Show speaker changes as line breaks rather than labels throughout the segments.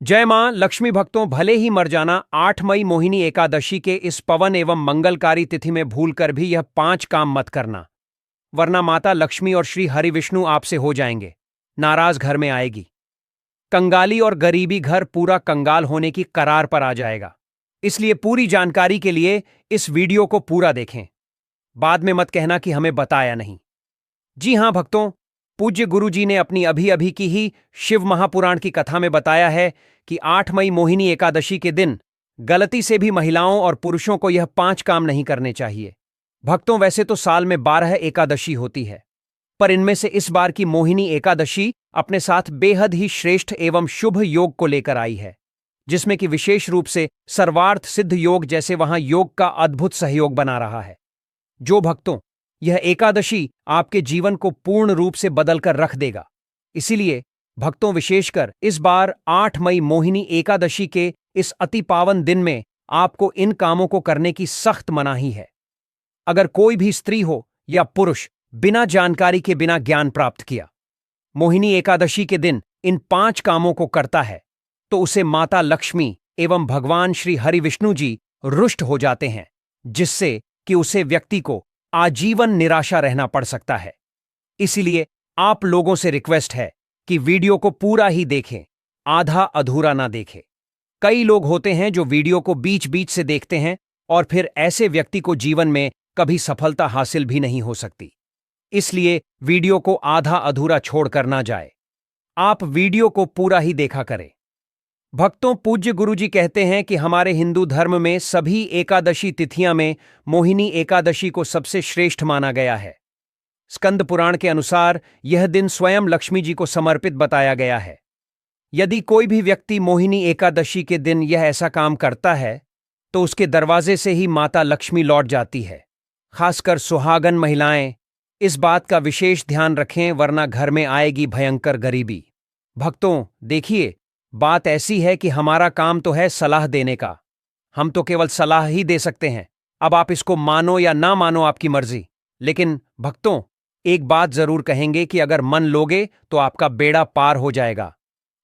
जय मां लक्ष्मी भक्तों, भले ही मर जाना 8 मई मोहिनी एकादशी के इस पवन एवं मंगलकारी तिथि में भूलकर भी यह 5 काम मत करना, वरना माता लक्ष्मी और श्री हरि विष्णु आपसे हो जाएंगे, नाराज घर में आएगी। कंगाली और गरीबी घर पूरा कंगाल होने की करार पर आ जाएगा। इसलिए पूरी जानकारी के लिए इस वीडियो को पूरा देखें। बाद में मत कहना कि हमें बताया नहीं। जी हां भक्तों, पूज्य गुरु जी ने अपनी अभी अभी की ही शिव महापुराण की कथा में बताया है कि 8 मई मोहिनी एकादशी के दिन गलती से भी महिलाओं और पुरुषों को यह 5 काम नहीं करने चाहिए। भक्तों, वैसे तो साल में 12 एकादशी होती है, पर इनमें से इस बार की मोहिनी एकादशी अपने साथ बेहद ही श्रेष्ठ एवं शुभ योग को लेकर आई है, जिसमें कि विशेष रूप से सर्वार्थ सिद्ध योग जैसे वहां योग का अद्भुत सहयोग बना रहा है। जो भक्तों, यह एकादशी आपके जीवन को पूर्ण रूप से बदलकर रख देगा। इसीलिए भक्तों, विशेषकर इस बार 8 मई मोहिनी एकादशी के इस अति पावन दिन में आपको इन कामों को करने की सख्त मनाही है। अगर कोई भी स्त्री हो या पुरुष बिना जानकारी के, बिना ज्ञान प्राप्त किया मोहिनी एकादशी के दिन इन 5 कामों को करता है, तो उसे माता लक्ष्मी एवं भगवान श्री हरि विष्णु जी रुष्ट हो जाते हैं, जिससे कि उसे व्यक्ति को आजीवन निराशा रहना पड़ सकता है। इसीलिए आप लोगों से रिक्वेस्ट है कि वीडियो को पूरा ही देखें, आधा अधूरा ना देखें। कई लोग होते हैं जो वीडियो को बीच बीच से देखते हैं और फिर ऐसे व्यक्ति को जीवन में कभी सफलता हासिल भी नहीं हो सकती। इसलिए वीडियो को आधा अधूरा छोड़कर ना जाए, आप वीडियो को पूरा ही देखा करें। भक्तों, पूज्य गुरु जी कहते हैं कि हमारे हिंदू धर्म में सभी एकादशी तिथियां में मोहिनी एकादशी को सबसे श्रेष्ठ माना गया है। स्कंद पुराण के अनुसार यह दिन स्वयं लक्ष्मी जी को समर्पित बताया गया है। यदि कोई भी व्यक्ति मोहिनी एकादशी के दिन यह ऐसा काम करता है, तो उसके दरवाजे से ही माता लक्ष्मी लौट जाती है। खासकर सुहागन महिलाएं इस बात का विशेष ध्यान रखें, वरना घर में आएगी भयंकर गरीबी। भक्तों, देखिए, बात ऐसी है कि हमारा काम तो है सलाह देने का। हम तो केवल सलाह ही दे सकते हैं। अब आप इसको मानो या ना मानो, आपकी मर्जी। लेकिन भक्तों, एक बात जरूर कहेंगे कि अगर मन लोगे तो आपका बेड़ा पार हो जाएगा।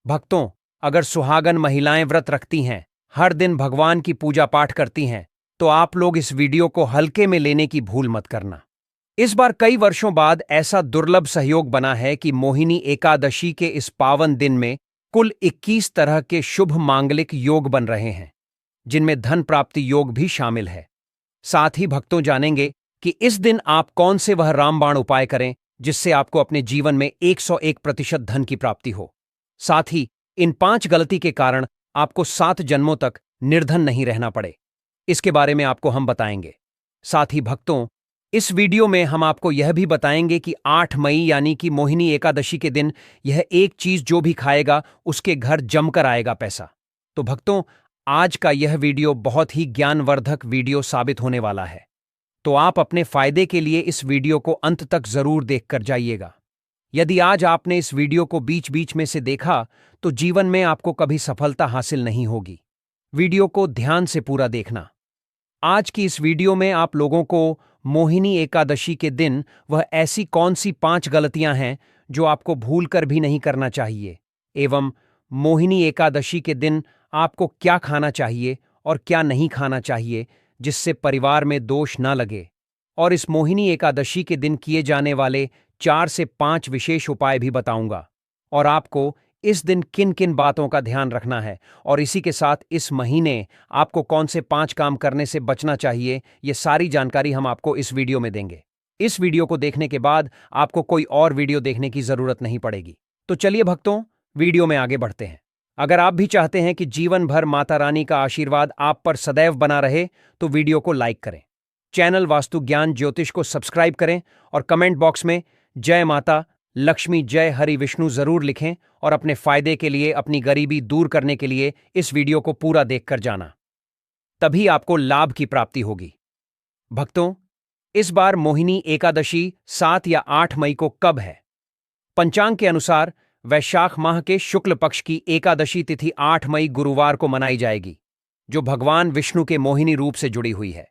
भक्तों, अगर सुहागन महिलाएं व्रत रखती हैं, हर दिन भगवान की पूजा पाठ करती हैं, तो आप लोग इस वीडियो को हल्के में लेने की भूल मत करना। इस बार कई वर्षों बाद ऐसा दुर्लभ सहयोग बना है कि मोहिनी एकादशी के इस पावन दिन में कुल 21 तरह के शुभ मांगलिक योग बन रहे हैं, जिनमें धन प्राप्ति योग भी शामिल है। साथ ही भक्तों, जानेंगे कि इस दिन आप कौन से वह रामबाण उपाय करें जिससे आपको अपने जीवन में 101% धन की प्राप्ति हो। साथ ही इन 5 गलती के कारण आपको 7 जन्मों तक निर्धन नहीं रहना पड़े, इसके बारे में आपको हम बताएंगे। साथ ही भक्तों, इस वीडियो में हम आपको यह भी बताएंगे कि 8 मई यानी कि मोहिनी एकादशी के दिन यह एक चीज जो भी खाएगा उसके घर जमकर आएगा पैसा। तो भक्तों, आज का यह वीडियो बहुत ही ज्ञानवर्धक वीडियो साबित होने वाला है, तो आप अपने फायदे के लिए इस वीडियो को अंत तक जरूर देखकर जाइएगा। यदि आज आपने इस वीडियो को बीच बीच में से देखा तो जीवन में आपको कभी सफलता हासिल नहीं होगी। वीडियो को ध्यान से पूरा देखना। आज की इस वीडियो में आप लोगों को मोहिनी एकादशी के दिन वह ऐसी कौन सी 5 गलतियां हैं जो आपको भूलकर भी नहीं करना चाहिए, एवं मोहिनी एकादशी के दिन आपको क्या खाना चाहिए और क्या नहीं खाना चाहिए जिससे परिवार में दोष न लगे, और इस मोहिनी एकादशी के दिन किए जाने वाले 4 से 5 विशेष उपाय भी बताऊंगा, और आपको इस दिन किन किन बातों का ध्यान रखना है, और इसी के साथ इस महीने आपको कौन से 5 काम करने से बचना चाहिए, ये सारी जानकारी हम आपको इस वीडियो में देंगे। इस वीडियो को देखने के बाद आपको कोई और वीडियो देखने की जरूरत नहीं पड़ेगी। तो चलिए भक्तों, वीडियो में आगे बढ़ते हैं। अगर आप भी चाहते हैं कि जीवन भर माता रानी का आशीर्वाद आप पर सदैव बना रहे, तो वीडियो को लाइक करें, चैनल वास्तु ज्ञान ज्योतिष को सब्सक्राइब करें, और कमेंट बॉक्स में जय माता लक्ष्मी जय हरि विष्णु जरूर लिखें, और अपने फायदे के लिए, अपनी गरीबी दूर करने के लिए इस वीडियो को पूरा देखकर जाना, तभी आपको लाभ की प्राप्ति होगी। भक्तों, इस बार मोहिनी एकादशी 7 या 8 मई को कब है? पंचांग के अनुसार वैशाख माह के शुक्ल पक्ष की एकादशी तिथि 8 मई गुरुवार को मनाई जाएगी, जो भगवान विष्णु के मोहिनी रूप से जुड़ी हुई है।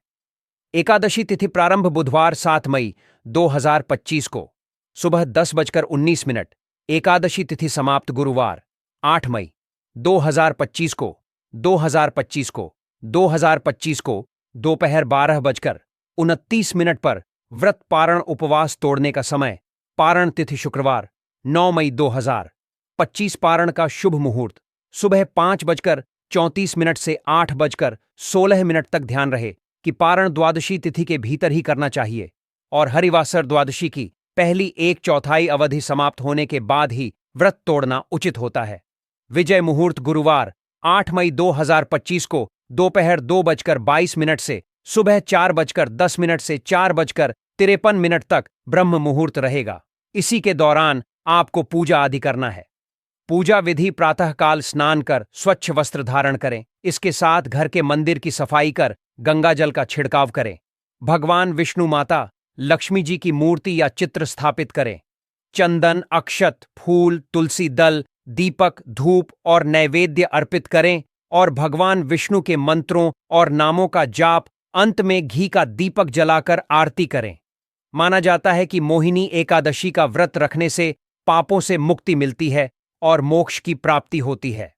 एकादशी तिथि प्रारंभ बुधवार 7 मई 2025 को सुबह 10:19, एकादशी तिथि समाप्त गुरुवार 8 मई 2025 को 2025 को 2025 को दोपहर 12:29 पर व्रत पारण उपवास तोड़ने का समय। पारण तिथि शुक्रवार 9 मई 2025। पारण का शुभ मुहूर्त सुबह 5:34 से 8:16 तक। ध्यान रहे कि पारण द्वादशी तिथि के भीतर ही करना चाहिए और हरिवासर द्वादशी की पहली 1/4 अवधि समाप्त होने के बाद ही व्रत तोड़ना उचित होता है। विजय मुहूर्त गुरुवार 8 मई 2025 को दोपहर 2:22 से सुबह 4:10 से 4:53 तक ब्रह्म मुहूर्त रहेगा। इसी के दौरान आपको पूजा आदि करना है। पूजा विधि प्रातःकाल स्नान कर स्वच्छ वस्त्र धारण करें। इसके साथ घर के मंदिर की सफाई कर गंगा जल का छिड़काव करें। भगवान विष्णु माता लक्ष्मी जी की मूर्ति या चित्र स्थापित करें। चंदन, अक्षत, फूल, तुलसी दल, दीपक, धूप और नैवेद्य अर्पित करें और भगवान विष्णु के मंत्रों और नामों का जाप, अंत में घी का दीपक जलाकर आरती करें। माना जाता है कि मोहिनी एकादशी का व्रत रखने से पापों से मुक्ति मिलती है और मोक्ष की प्राप्ति होती है।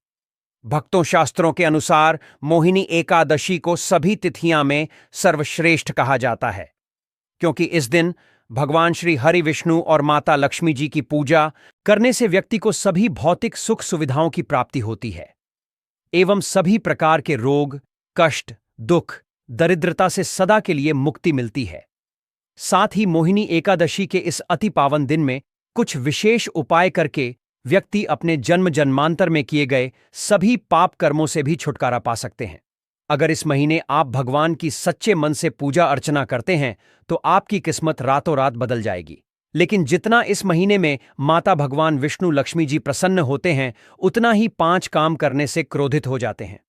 भक्तों, शास्त्रों के अनुसार मोहिनी एकादशी को सभी तिथियां में सर्वश्रेष्ठ कहा जाता है, क्योंकि इस दिन भगवान श्री हरि विष्णु और माता लक्ष्मी जी की पूजा करने से व्यक्ति को सभी भौतिक सुख सुविधाओं की प्राप्ति होती है एवं सभी प्रकार के रोग, कष्ट, दुख, दरिद्रता से सदा के लिए मुक्ति मिलती है। साथ ही मोहिनी एकादशी के इस अति पावन दिन में कुछ विशेष उपाय करके व्यक्ति अपने जन्म जन्मांतर में किए गए सभी पाप कर्मों से भी छुटकारा पा सकते हैं। अगर इस महीने आप भगवान की सच्चे मन से पूजा अर्चना करते हैं तो आपकी किस्मत रातों रात बदल जाएगी। लेकिन जितना इस महीने में माता भगवान विष्णु लक्ष्मी जी प्रसन्न होते हैं, उतना ही 5 काम करने से क्रोधित हो जाते हैं।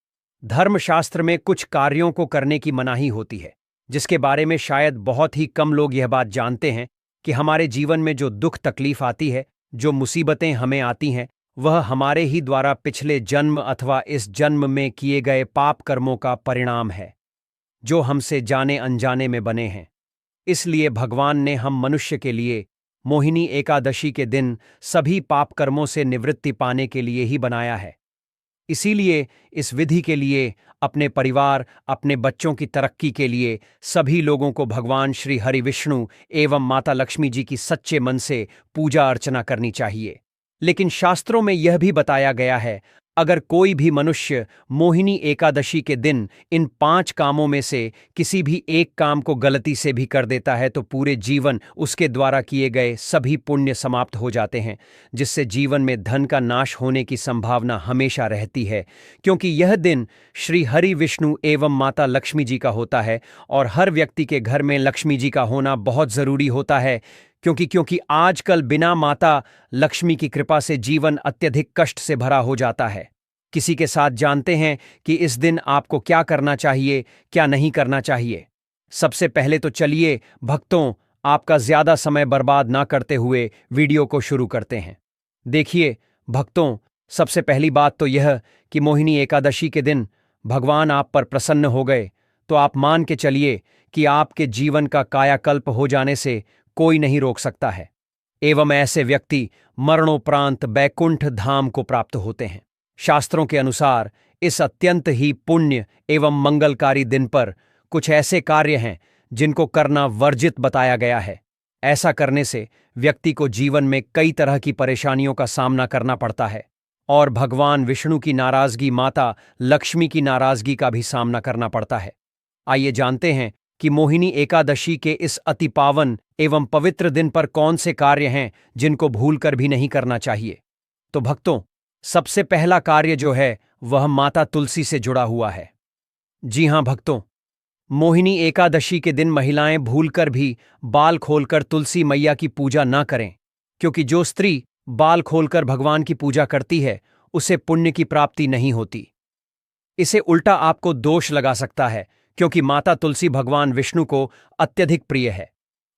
धर्मशास्त्र में कुछ कार्यों को करने की मनाही होती है, जिसके बारे में शायद बहुत ही कम लोग यह बात जानते हैं कि हमारे जीवन में जो दुख तकलीफ आती है, जो मुसीबतें हमें आती हैं, वह हमारे ही द्वारा पिछले जन्म अथवा इस जन्म में किए गए पाप कर्मों का परिणाम है, जो हमसे जाने अनजाने में बने हैं। इसलिए भगवान ने हम मनुष्य के लिए मोहिनी एकादशी के दिन सभी पाप कर्मों से निवृत्ति पाने के लिए ही बनाया है। इसीलिए इस विधि के लिए अपने परिवार, अपने बच्चों की तरक्की के लिए सभी लोगों को भगवान श्री हरि विष्णु एवं माता लक्ष्मी जी की सच्चे मन से पूजा अर्चना करनी चाहिए। लेकिन शास्त्रों में यह भी बताया गया है, अगर कोई भी मनुष्य मोहिनी एकादशी के दिन इन 5 कामों में से किसी भी एक काम को गलती से भी कर देता है तो पूरे जीवन उसके द्वारा किए गए सभी पुण्य समाप्त हो जाते हैं, जिससे जीवन में धन का नाश होने की संभावना हमेशा रहती है। क्योंकि यह दिन श्री हरि विष्णु एवं माता लक्ष्मी जी का होता है और हर व्यक्ति के घर में लक्ष्मी जी का होना बहुत जरूरी होता है, क्योंकि आजकल बिना माता लक्ष्मी की कृपा से जीवन अत्यधिक कष्ट से भरा हो जाता है। किसी के साथ जानते हैं कि इस दिन आपको क्या करना चाहिए, क्या नहीं करना चाहिए। सबसे पहले तो चलिए भक्तों, आपका ज्यादा समय बर्बाद ना करते हुए वीडियो को शुरू करते हैं। देखिए भक्तों, सबसे पहली बात तो यह कि मोहिनी एकादशी के दिन भगवान आप पर प्रसन्न हो गए तो आप मान के चलिए कि आपके जीवन का कायाकल्प हो जाने से कोई नहीं रोक सकता है एवं ऐसे व्यक्ति मरणोपरांत बैकुंठ धाम को प्राप्त होते हैं। शास्त्रों के अनुसार इस अत्यंत ही पुण्य एवं मंगलकारी दिन पर कुछ ऐसे कार्य हैं जिनको करना वर्जित बताया गया है। ऐसा करने से व्यक्ति को जीवन में कई तरह की परेशानियों का सामना करना पड़ता है और भगवान विष्णु की नाराजगी, माता लक्ष्मी की नाराजगी का भी सामना करना पड़ता है। आइए जानते हैं कि मोहिनी एकादशी के इस अति पावन एवं पवित्र दिन पर कौन से कार्य हैं जिनको भूलकर भी नहीं करना चाहिए। तो भक्तों, सबसे पहला कार्य जो है वह माता तुलसी से जुड़ा हुआ है। जी हां भक्तों, मोहिनी एकादशी के दिन महिलाएं भूलकर भी बाल खोलकर तुलसी मैया की पूजा न करें, क्योंकि जो स्त्री बाल खोलकर भगवान की पूजा करती है उसे पुण्य की प्राप्ति नहीं होती। इसे उल्टा आपको दोष लगा सकता है, क्योंकि माता तुलसी भगवान विष्णु को अत्यधिक प्रिय है।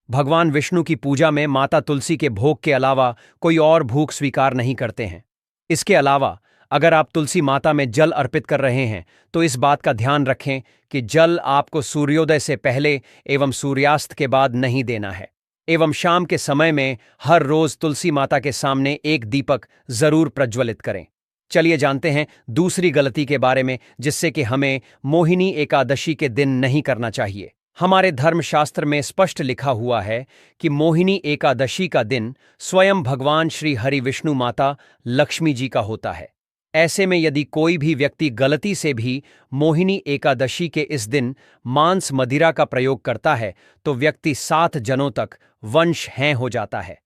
भगवान विष्णु की पूजा में माता तुलसी के भोग के अलावा कोई और भूख स्वीकार नहीं करते हैं। इसके अलावा अगर आप तुलसी माता में जल अर्पित कर रहे हैं तो इस बात का ध्यान रखें कि जल आपको सूर्योदय से पहले एवं सूर्यास्त के बाद नहीं देना है एवं शाम के समय में हर रोज तुलसी माता के सामने एक दीपक जरूर प्रज्वलित करें। चलिए जानते हैं दूसरी गलती के बारे में जिससे कि हमें मोहिनी एकादशी के दिन नहीं करना चाहिए। हमारे धर्मशास्त्र में स्पष्ट लिखा हुआ है कि मोहिनी एकादशी का दिन स्वयं भगवान श्री हरि विष्णु माता लक्ष्मी जी का होता है। ऐसे में यदि कोई भी व्यक्ति गलती से भी मोहिनी एकादशी के इस दिन मांस मदिरा का प्रयोग करता है तो व्यक्ति 7 जनों तक वंशहीन हो जाता है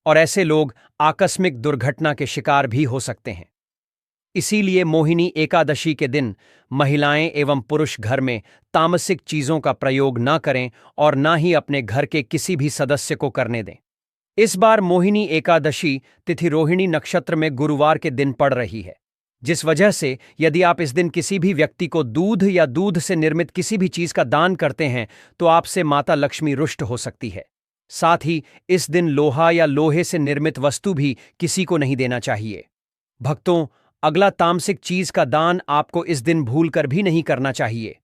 और ऐसे लोग आकस्मिक दुर्घटना के शिकार भी हो सकते हैं। इसीलिए मोहिनी एकादशी के दिन महिलाएं एवं पुरुष घर में तामसिक चीजों का प्रयोग न करें और न ही अपने घर के किसी भी सदस्य को करने दें। इस बार मोहिनी एकादशी तिथि रोहिणी नक्षत्र में गुरुवार के दिन पड़ रही है, जिस वजह से यदि आप इस दिन किसी भी व्यक्ति को दूध या दूध से निर्मित किसी भी चीज का दान करते हैं तो आपसे माता लक्ष्मी रुष्ट हो सकती है। साथ ही इस दिन लोहा या लोहे से निर्मित वस्तु भी किसी को नहीं देना चाहिए। भक्तों, अगला तामसिक चीज का दान आपको इस दिन भूलकर भी नहीं करना चाहिए।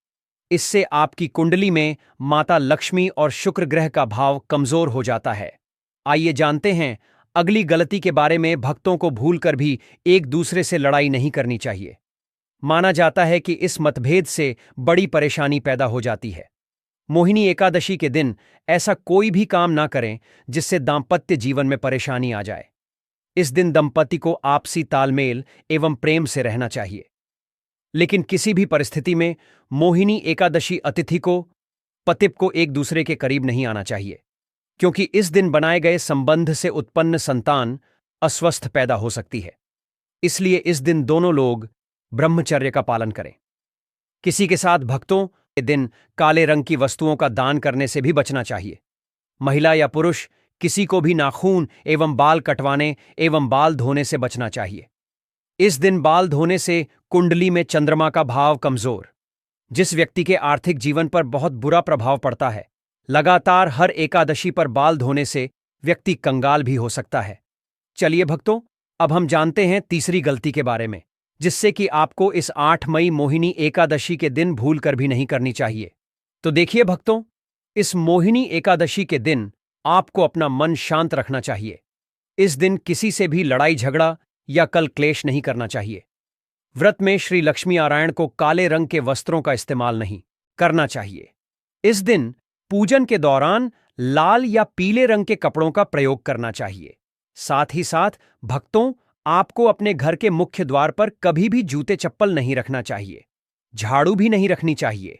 इससे आपकी कुंडली में माता लक्ष्मी और शुक्र ग्रह का भाव कमजोर हो जाता है। आइए जानते हैं अगली गलती के बारे में। भक्तों को भूलकर भी एक दूसरे से लड़ाई नहीं करनी चाहिए। माना जाता है कि इस मतभेद से बड़ी परेशानी पैदा हो जाती है। मोहिनी एकादशी के दिन ऐसा कोई भी काम ना करें जिससे दाम्पत्य जीवन में परेशानी आ जाए। इस दिन दंपति को आपसी तालमेल एवं प्रेम से रहना चाहिए। लेकिन किसी भी परिस्थिति में मोहिनी एकादशी अतिथि को पतिप को एक दूसरे के करीब नहीं आना चाहिए, क्योंकि इस दिन बनाए गए संबंध से उत्पन्न संतान अस्वस्थ पैदा हो सकती है। इसलिए इस दिन दोनों लोग ब्रह्मचर्य का पालन करें। किसी के साथ भक्तों के दिन काले रंग की वस्तुओं का दान करने से भी बचना चाहिए। महिला या पुरुष किसी को भी नाखून एवं बाल कटवाने एवं बाल धोने से बचना चाहिए। इस दिन बाल धोने से कुंडली में चंद्रमा का भाव कमजोर, जिस व्यक्ति के आर्थिक जीवन पर बहुत बुरा प्रभाव पड़ता है। लगातार हर एकादशी पर बाल धोने से व्यक्ति कंगाल भी हो सकता है। चलिए भक्तों, अब हम जानते हैं तीसरी गलती के बारे में, जिससे कि आपको इस 8 मई मोहिनी एकादशी के दिन भूलकर भी नहीं करनी चाहिए। तो देखिए भक्तों, इस मोहिनी एकादशी के दिन आपको अपना मन शांत रखना चाहिए। इस दिन किसी से भी लड़ाई झगड़ा या कल क्लेश नहीं करना चाहिए। व्रत में श्री लक्ष्मी नारायण को काले रंग के वस्त्रों का इस्तेमाल नहीं करना चाहिए। इस दिन पूजन के दौरान लाल या पीले रंग के कपड़ों का प्रयोग करना चाहिए। साथ ही साथ भक्तों, आपको अपने घर के मुख्य द्वार पर कभी भी जूते चप्पल नहीं रखना चाहिए। झाड़ू भी नहीं रखनी चाहिए।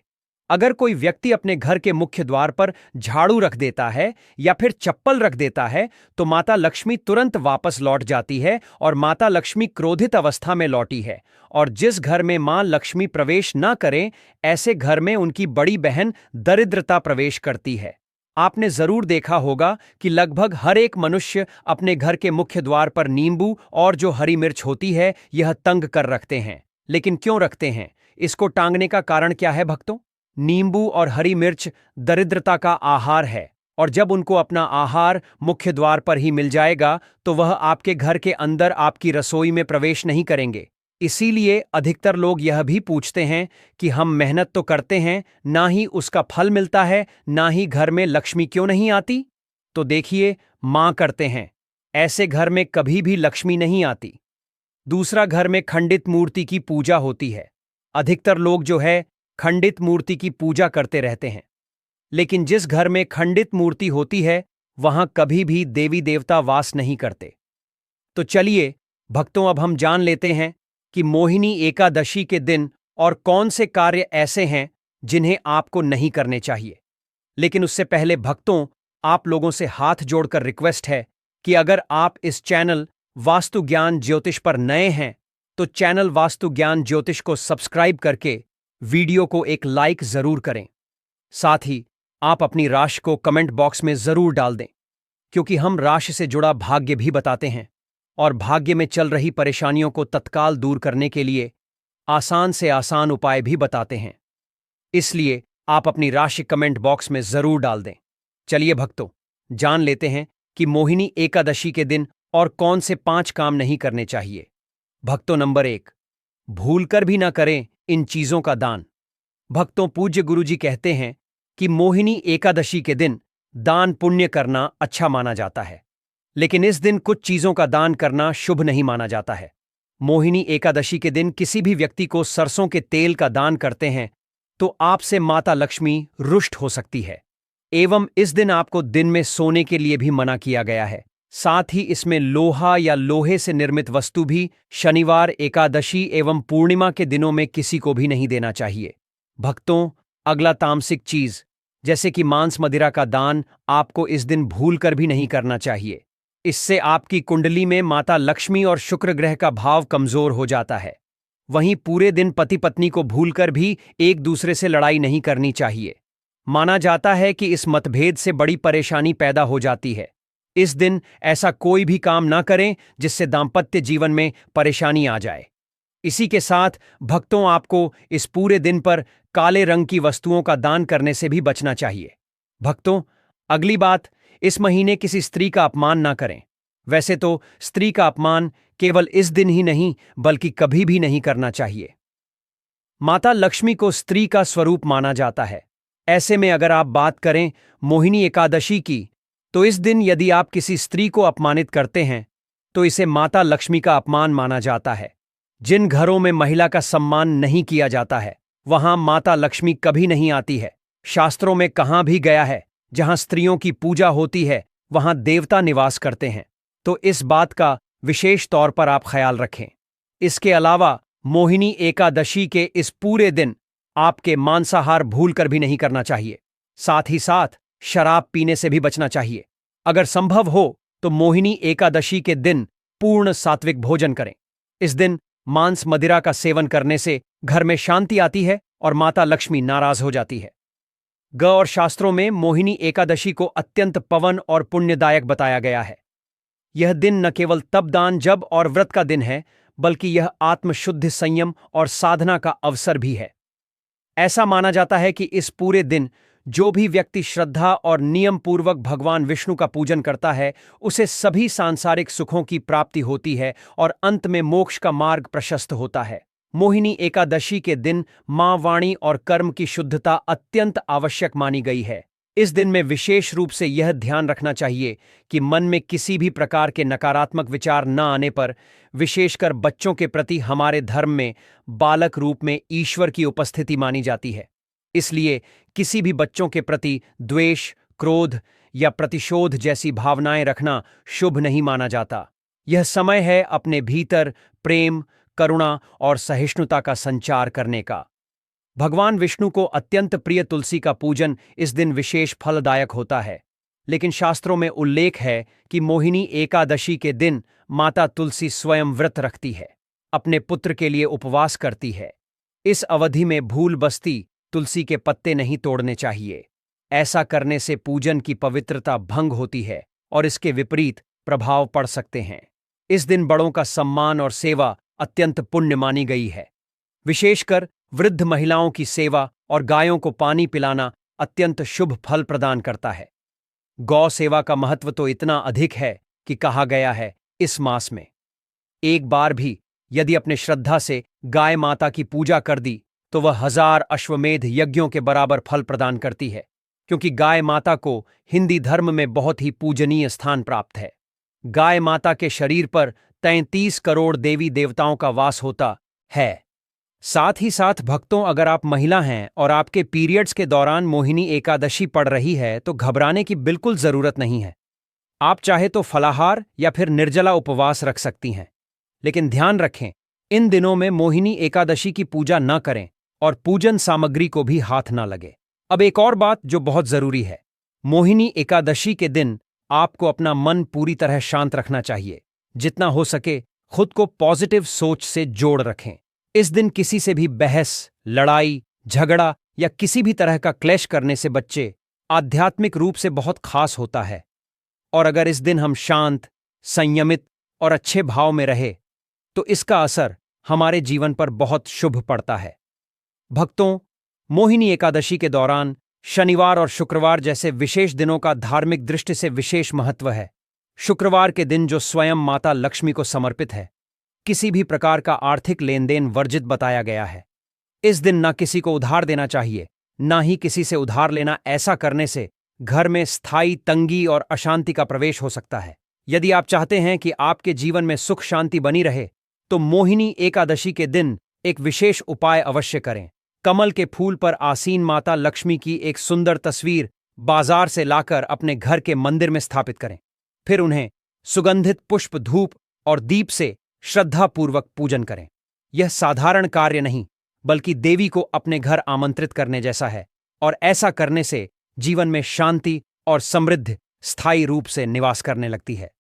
अगर कोई व्यक्ति अपने घर के मुख्य द्वार पर झाड़ू रख देता है या फिर चप्पल रख देता है तो माता लक्ष्मी तुरंत वापस लौट जाती है और माता लक्ष्मी क्रोधित अवस्था में लौटी है। और जिस घर में मां लक्ष्मी प्रवेश न करें, ऐसे घर में उनकी बड़ी बहन दरिद्रता प्रवेश करती है। आपने जरूर देखा होगा कि लगभग हर एक मनुष्य अपने घर के मुख्य द्वार पर नींबू और जो हरी मिर्च होती है यह तंग कर रखते हैं। लेकिन क्यों रखते हैं? इसको टांगने का कारण क्या है भक्तों? नींबू और हरी मिर्च दरिद्रता का आहार है, और जब उनको अपना आहार मुख्य द्वार पर ही मिल जाएगा तो वह आपके घर के अंदर आपकी रसोई में प्रवेश नहीं करेंगे। इसीलिए अधिकतर लोग यह भी पूछते हैं कि हम मेहनत तो करते हैं, ना ही उसका फल मिलता है, ना ही घर में लक्ष्मी क्यों नहीं आती? तो देखिए, मां करते हैं, ऐसे घर में कभी भी लक्ष्मी नहीं आती। दूसरा, घर में खंडित मूर्ति की पूजा होती है। अधिकतर लोग जो है खंडित मूर्ति की पूजा करते रहते हैं, लेकिन जिस घर में खंडित मूर्ति होती है वहां कभी भी देवी देवता वास नहीं करते। तो चलिए भक्तों, अब हम जान लेते हैं कि मोहिनी एकादशी के दिन और कौन से कार्य ऐसे हैं जिन्हें आपको नहीं करने चाहिए। लेकिन उससे पहले भक्तों, आप लोगों से हाथ जोड़कर रिक्वेस्ट है कि अगर आप इस चैनल वास्तु ज्ञान ज्योतिष पर नए हैं तो चैनल वास्तु ज्ञान ज्योतिष को सब्सक्राइब करके वीडियो को एक लाइक जरूर करें। साथ ही आप अपनी राशि को कमेंट बॉक्स में जरूर डाल दें, क्योंकि हम राशि से जुड़ा भाग्य भी बताते हैं और भाग्य में चल रही परेशानियों को तत्काल दूर करने के लिए आसान से आसान उपाय भी बताते हैं। इसलिए आप अपनी राशि कमेंट बॉक्स में जरूर डाल दें। चलिए भक्तों, जान लेते हैं कि मोहिनी एकादशी के दिन और कौन से 5 काम नहीं करने चाहिए। भक्तों, नंबर 1, भूलकर भी ना करें इन चीजों का दान। भक्तों, पूज्य गुरुजी कहते हैं कि मोहिनी एकादशी के दिन दान पुण्य करना अच्छा माना जाता है, लेकिन इस दिन कुछ चीजों का दान करना शुभ नहीं माना जाता है। मोहिनी एकादशी के दिन किसी भी व्यक्ति को सरसों के तेल का दान करते हैं तो आपसे माता लक्ष्मी रुष्ट हो सकती है। एवं इस दिन आपको दिन में सोने के लिए भी मना किया गया है। साथ ही इसमें लोहा या लोहे से निर्मित वस्तु भी शनिवार, एकादशी एवं पूर्णिमा के दिनों में किसी को भी नहीं देना चाहिए। भक्तों, अगला तामसिक चीज जैसे कि मांस मदिरा का दान आपको इस दिन भूलकर भी नहीं करना चाहिए। इससे आपकी कुंडली में माता लक्ष्मी और शुक्र ग्रह का भाव कमजोर हो जाता है। वहीं पूरे दिन पति पत्नी को भूलकर भी एक दूसरे से लड़ाई नहीं करनी चाहिए। माना जाता है कि इस मतभेद से बड़ी परेशानी पैदा हो जाती है। इस दिन ऐसा कोई भी काम ना करें जिससे दांपत्य जीवन में परेशानी आ जाए। इसी के साथ भक्तों, आपको इस पूरे दिन पर काले रंग की वस्तुओं का दान करने से भी बचना चाहिए। भक्तों, अगली बात, इस महीने किसी स्त्री का अपमान ना करें। वैसे तो स्त्री का अपमान केवल इस दिन ही नहीं बल्कि कभी भी नहीं करना चाहिए। माता लक्ष्मी को स्त्री का स्वरूप माना जाता है। ऐसे में अगर आप बात करें मोहिनी एकादशी की, तो इस दिन यदि आप किसी स्त्री को अपमानित करते हैं तो इसे माता लक्ष्मी का अपमान माना जाता है। जिन घरों में महिला का सम्मान नहीं किया जाता है वहां माता लक्ष्मी कभी नहीं आती है। शास्त्रों में कहां भी गया है जहां स्त्रियों की पूजा होती है वहां देवता निवास करते हैं, तो इस बात का विशेष तौर पर आप ख्याल रखें। इसके अलावा मोहिनी एकादशी के इस पूरे दिन आपके मांसाहार भूलकर भी नहीं करना चाहिए। साथ ही साथ शराब पीने से भी बचना चाहिए। अगर संभव हो तो मोहिनी एकादशी के दिन पूर्ण सात्विक भोजन करें। इस दिन मांस मदिरा का सेवन करने से घर में शांति आती है और माता लक्ष्मी नाराज हो जाती है। और शास्त्रों में मोहिनी एकादशी को अत्यंत पवन और पुण्यदायक बताया गया है। यह दिन न केवल तपदान, जप और व्रत का दिन है बल्कि यह आत्मशुद्ध, संयम और साधना का अवसर भी है। ऐसा माना जाता है कि इस पूरे दिन जो भी व्यक्ति श्रद्धा और नियम पूर्वक भगवान विष्णु का पूजन करता है उसे सभी सांसारिक सुखों की प्राप्ति होती है और अंत में मोक्ष का मार्ग प्रशस्त होता है। मोहिनी एकादशी के दिन मां वाणी और कर्म की शुद्धता अत्यंत आवश्यक मानी गई है। इस दिन में विशेष रूप से यह ध्यान रखना चाहिए कि मन में किसी भी प्रकार के नकारात्मक विचार न आने पर, विशेषकर बच्चों के प्रति हमारे धर्म में बालक रूप में ईश्वर की उपस्थिति मानी जाती है। इसलिए किसी भी बच्चों के प्रति द्वेष, क्रोध या प्रतिशोध जैसी भावनाएं रखना शुभ नहीं माना जाता। यह समय है अपने भीतर प्रेम, करुणा और सहिष्णुता का संचार करने का। भगवान विष्णु को अत्यंत प्रिय तुलसी का पूजन इस दिन विशेष फलदायक होता है। लेकिन शास्त्रों में उल्लेख है कि मोहिनी एकादशी के दिन माता तुलसी स्वयं व्रत रखती है, अपने पुत्र के लिए उपवास करती है। इस अवधि में भूल बस्ती तुलसी के पत्ते नहीं तोड़ने चाहिए। ऐसा करने से पूजन की पवित्रता भंग होती है और इसके विपरीत प्रभाव पड़ सकते हैं। इस दिन बड़ों का सम्मान और सेवा अत्यंत पुण्य मानी गई है। विशेषकर वृद्ध महिलाओं की सेवा और गायों को पानी पिलाना अत्यंत शुभ फल प्रदान करता है। गौ सेवा का महत्व तो इतना अधिक है कि कहा गया है, इस मास में एक बार भी यदि अपने श्रद्धा से गाय माता की पूजा कर दी तो वह 1000 अश्वमेध यज्ञों के बराबर फल प्रदान करती है, क्योंकि गाय माता को हिंदी धर्म में बहुत ही पूजनीय स्थान प्राप्त है। गाय माता के शरीर पर 33 करोड़ देवी देवताओं का वास होता है। साथ ही साथ भक्तों, अगर आप महिला हैं और आपके पीरियड्स के दौरान मोहिनी एकादशी पड़ रही है तो घबराने की बिल्कुल जरूरत नहीं है। आप चाहे तो फलाहार या फिर निर्जला उपवास रख सकती हैं। लेकिन ध्यान रखें, इन दिनों में मोहिनी एकादशी की पूजा न करें और पूजन सामग्री को भी हाथ न लगे। अब एक और बात जो बहुत जरूरी है, मोहिनी एकादशी के दिन आपको अपना मन पूरी तरह शांत रखना चाहिए। जितना हो सके खुद को पॉजिटिव सोच से जोड़ रखें। इस दिन किसी से भी बहस, लड़ाई, झगड़ा या किसी भी तरह का क्लेश करने से बच्चे आध्यात्मिक रूप से बहुत खास होता है। और अगर इस दिन हम शांत, संयमित और अच्छे भाव में रहे तो इसका असर हमारे जीवन पर बहुत शुभ पड़ता है। भक्तों, मोहिनी एकादशी के दौरान शनिवार और शुक्रवार जैसे विशेष दिनों का धार्मिक दृष्टि से विशेष महत्व है। शुक्रवार के दिन जो स्वयं माता लक्ष्मी को समर्पित है, किसी भी प्रकार का आर्थिक लेन देन वर्जित बताया गया है। इस दिन न किसी को उधार देना चाहिए, न ही किसी से उधार लेना। ऐसा करने से घर में स्थायी तंगी और अशांति का प्रवेश हो सकता है। यदि आप चाहते हैं कि आपके जीवन में सुख शांति बनी रहे तो मोहिनी एकादशी के दिन एक विशेष उपाय अवश्य करें। कमल के फूल पर आसीन माता लक्ष्मी की एक सुंदर तस्वीर बाजार से लाकर अपने घर के मंदिर में स्थापित करें। फिर उन्हें सुगंधित पुष्प, धूप और दीप से श्रद्धापूर्वक पूजन करें। यह साधारण कार्य नहीं, बल्कि देवी को अपने घर आमंत्रित करने जैसा है, और ऐसा करने से जीवन में शांति और समृद्धि स्थायी रूप से निवास करने लगती है।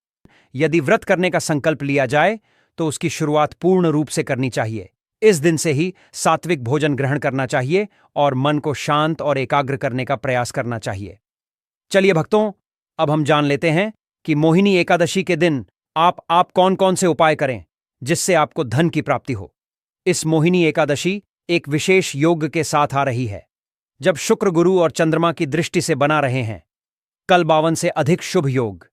यदि व्रत करने का संकल्प लिया जाए तो उसकी शुरुआत पूर्ण रूप से करनी चाहिए। इस दिन से ही सात्विक भोजन ग्रहण करना चाहिए और मन को शांत और एकाग्र करने का प्रयास करना चाहिए। चलिए भक्तों, अब हम जान लेते हैं कि मोहिनी एकादशी के दिन आप कौन कौन से उपाय करें जिससे आपको धन की प्राप्ति हो। इस मोहिनी एकादशी एक विशेष योग के साथ आ रही है, जब शुक्र, गुरु और चंद्रमा की दृष्टि से बना रहे हैं कल 52 से अधिक शुभ योग।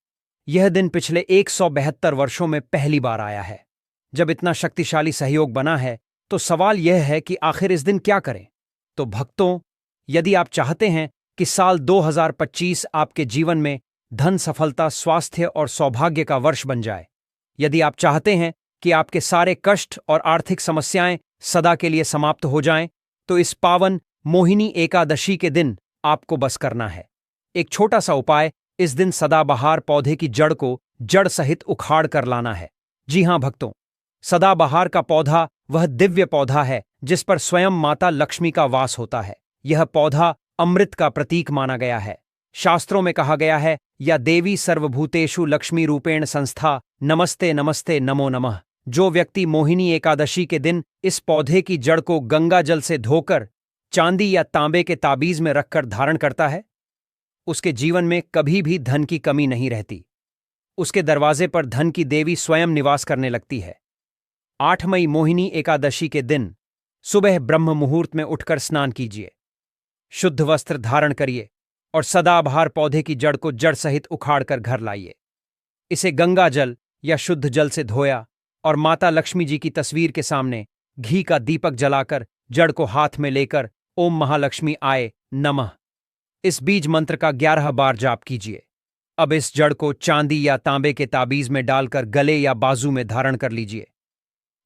यह दिन पिछले 172 वर्षों में पहली बार आया है। जब इतना शक्तिशाली सहयोग बना है तो सवाल यह है कि आखिर इस दिन क्या करें। तो भक्तों, यदि आप चाहते हैं कि साल 2025 आपके जीवन में धन, सफलता, स्वास्थ्य और सौभाग्य का वर्ष बन जाए, यदि आप चाहते हैं कि आपके सारे कष्ट और आर्थिक समस्याएं सदा के लिए समाप्त हो जाएं, तो इस पावन मोहिनी एकादशी के दिन आपको बस करना है एक छोटा सा उपाय। इस दिन सदाबहार पौधे की जड़ को जड़ सहित उखाड़ कर लाना है। जी हां भक्तों, सदाबहार का पौधा वह दिव्य पौधा है जिस पर स्वयं माता लक्ष्मी का वास होता है। यह पौधा अमृत का प्रतीक माना गया है। शास्त्रों में कहा गया है, या देवी सर्वभूतेषु लक्ष्मी रूपेण संस्था, नमस्ते नमस्ते नमो नमः। जो व्यक्ति मोहिनी एकादशी के दिन इस पौधे की जड़ को गंगा जल से धोकर चांदी या तांबे के ताबीज में रखकर धारण करता है, उसके जीवन में कभी भी धन की कमी नहीं रहती। उसके दरवाजे पर धन की देवी स्वयं निवास करने लगती है। 8 मई मोहिनी एकादशी के दिन सुबह ब्रह्म मुहूर्त में उठकर स्नान कीजिए, शुद्ध वस्त्र धारण करिए और सदाबहार पौधे की जड़ को जड़ सहित उखाड़कर घर लाइए। इसे गंगा जल या शुद्ध जल से धोया और माता लक्ष्मी जी की तस्वीर के सामने घी का दीपक जलाकर जड़ को हाथ में लेकर ओम महालक्ष्मी आय नमः इस बीज मंत्र का 11 बार जाप कीजिए। अब इस जड़ को चांदी या तांबे के ताबीज में डालकर गले या बाजू में धारण कर लीजिए।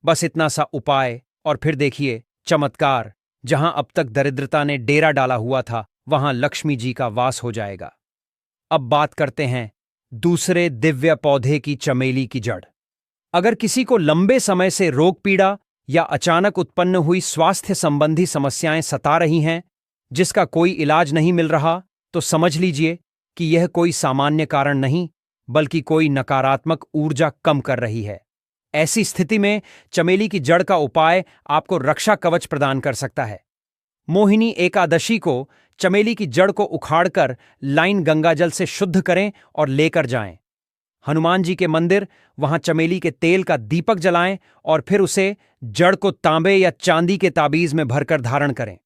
बस इतना सा उपाय, और फिर देखिए चमत्कार। जहां अब तक दरिद्रता ने डेरा डाला हुआ था, वहां लक्ष्मी जी का वास हो जाएगा। अब बात करते हैं दूसरे दिव्य पौधे की, चमेली की जड़। अगर किसी को लंबे समय से रोग पीड़ा या अचानक उत्पन्न हुई स्वास्थ्य संबंधी समस्याएं सता रही हैं, जिसका कोई इलाज नहीं मिल रहा, तो समझ लीजिए कि यह कोई सामान्य कारण नहीं, बल्कि कोई नकारात्मक ऊर्जा कम कर रही है। ऐसी स्थिति में चमेली की जड़ का उपाय आपको रक्षा कवच प्रदान कर सकता है। मोहिनी एकादशी को चमेली की जड़ को उखाड़कर लाइन गंगाजल से शुद्ध करें और लेकर जाएं। हनुमान जी के मंदिर, वहां चमेली के तेल का दीपक जलाएं और फिर उसे जड़ को तांबे या चांदी के ताबीज में भरकर धारण करें।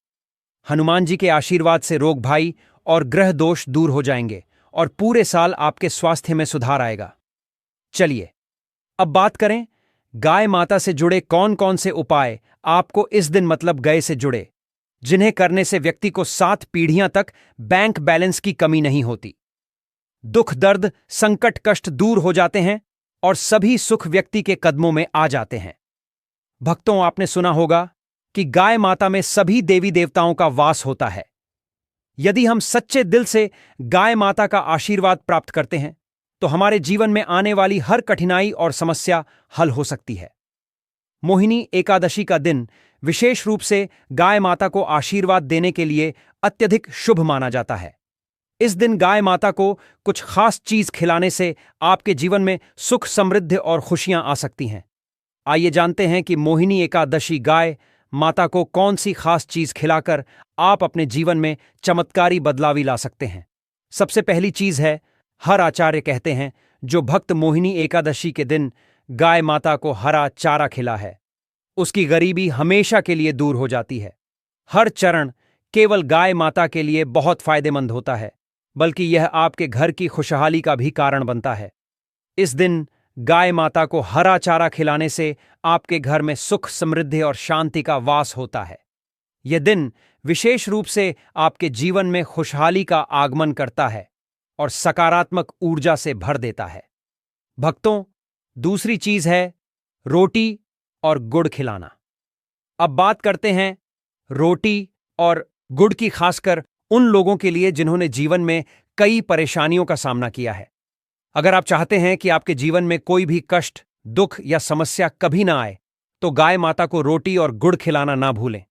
हनुमान जी के आशीर्वाद से रोग भाई और ग्रह दोष दूर हो जाएंगे और पूरे साल आपके स्वास्थ्य में सुधार आएगा। चलिए अब बात करें गाय माता से जुड़े कौन कौन से उपाय आपको इस दिन, मतलब गए से जुड़े, जिन्हें करने से व्यक्ति को 7 पीढ़ियां तक बैंक बैलेंस की कमी नहीं होती। दुख, दर्द, संकट, कष्ट दूर हो जाते हैं और सभी सुख व्यक्ति के कदमों में आ जाते हैं। भक्तों, आपने सुना होगा कि गाय माता में सभी देवी देवताओं का वास होता है। यदि हम सच्चे दिल से गाय माता का आशीर्वाद प्राप्त करते हैं तो हमारे जीवन में आने वाली हर कठिनाई और समस्या हल हो सकती है। मोहिनी एकादशी का दिन विशेष रूप से गाय माता को आशीर्वाद देने के लिए अत्यधिक शुभ माना जाता है। इस दिन गाय माता को कुछ खास चीज खिलाने से आपके जीवन में सुख, समृद्धि और खुशियां आ सकती हैं। आइए जानते हैं कि मोहिनी एकादशी गाय माता को कौन सी खास चीज खिलाकर आप अपने जीवन में चमत्कारी बदलावी ला सकते हैं। सबसे पहली चीज है, हर आचार्य कहते हैं जो भक्त मोहिनी एकादशी के दिन गाय माता को हरा चारा खिला है, उसकी गरीबी हमेशा के लिए दूर हो जाती है। हर चरण केवल गाय माता के लिए बहुत फायदेमंद होता है, बल्कि यह आपके घर की खुशहाली का भी कारण बनता है। इस दिन गाय माता को हरा चारा खिलाने से आपके घर में सुख, समृद्धि और शांति का वास होता है। यह दिन विशेष रूप से आपके जीवन में खुशहाली का आगमन करता है और सकारात्मक ऊर्जा से भर देता है। भक्तों, दूसरी चीज है रोटी और गुड़ खिलाना। अब बात करते हैं रोटी और गुड़ की, खासकर उन लोगों के लिए जिन्होंने जीवन में कई परेशानियों का सामना किया है। अगर आप चाहते हैं कि आपके जीवन में कोई भी कष्ट, दुख या समस्या कभी ना आए, तो गाय माता को रोटी और गुड़ खिलाना ना भूलें।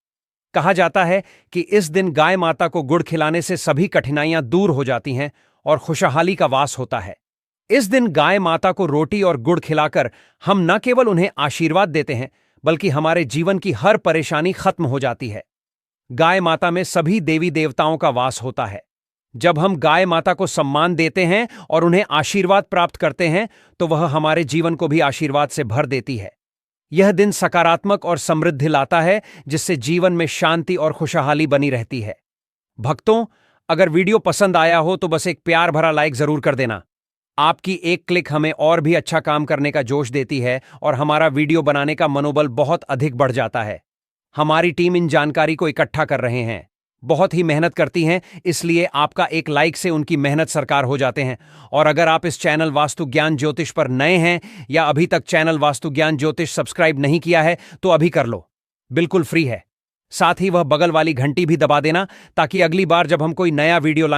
कहा जाता है कि इस दिन गाय माता को गुड़ खिलाने से सभी कठिनाइयां दूर हो जाती हैं और खुशहाली का वास होता है। इस दिन गाय माता को रोटी और गुड़ खिलाकर हम न केवल उन्हें आशीर्वाद देते हैं, बल्कि हमारे जीवन की हर परेशानी खत्म हो जाती है। गाय माता में सभी देवी देवताओं का वास होता है। जब हम गाय माता को सम्मान देते हैं और उन्हें आशीर्वाद प्राप्त करते हैं, तो वह हमारे जीवन को भी आशीर्वाद से भर देती है। यह दिन सकारात्मक और समृद्धि लाता है, जिससे जीवन में शांति और खुशहाली बनी रहती है। भक्तों, अगर वीडियो पसंद आया हो तो बस एक प्यार भरा लाइक जरूर कर देना। आपकी एक क्लिक हमें और भी अच्छा काम करने का जोश देती है और हमारा वीडियो बनाने का मनोबल बहुत अधिक बढ़ जाता है। हमारी टीम इन जानकारी को इकट्ठा कर रहे हैं, बहुत ही मेहनत करती हैं, इसलिए आपका एक लाइक से उनकी मेहनत साकार हो जाते हैं। और अगर आप इस चैनल वास्तु ज्ञान ज्योतिष पर नए हैं या अभी तक चैनल वास्तु ज्ञान ज्योतिष सब्सक्राइब नहीं किया है, तो अभी कर लो, बिल्कुल फ्री है। साथ ही वह बगल वाली घंटी भी दबा देना, ताकि अगली बार जब हम कोई नया वीडियो लाएं